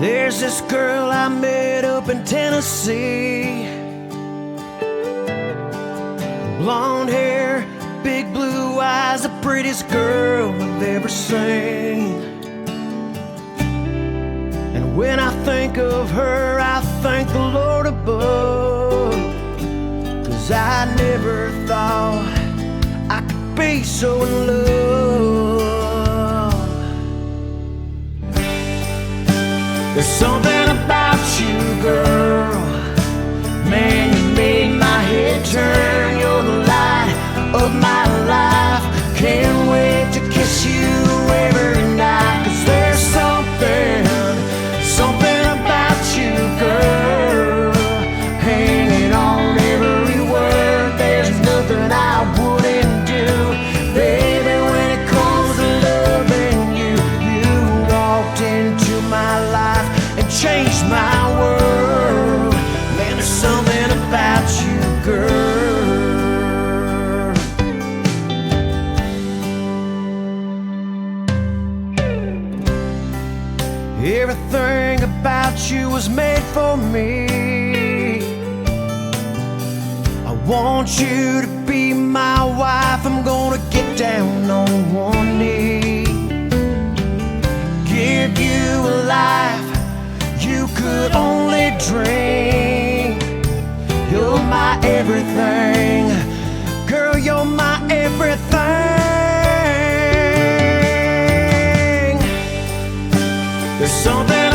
There's this girl I met up in Tennessee. Blonde hair, big blue eyes, the prettiest girl I've ever seen. And when I think of her, I thank the Lord above, 'cause I never thought I could be so in love. There's something about you, girl, man, you made my head turn. You're the light of my life. Can't wait to kiss you every night. 'Cause there's something about you, girl, hanging on every word. There's nothing I wouldn't do, baby, when it comes to loving you. You walked into my life and changed my world. Man, there's something about you, girl. Everything about you was made for me. I want you to be my wife. I'm gonna get down on one knee, give you a life you could only dream. You're my everything, girl, you're my everything. There's something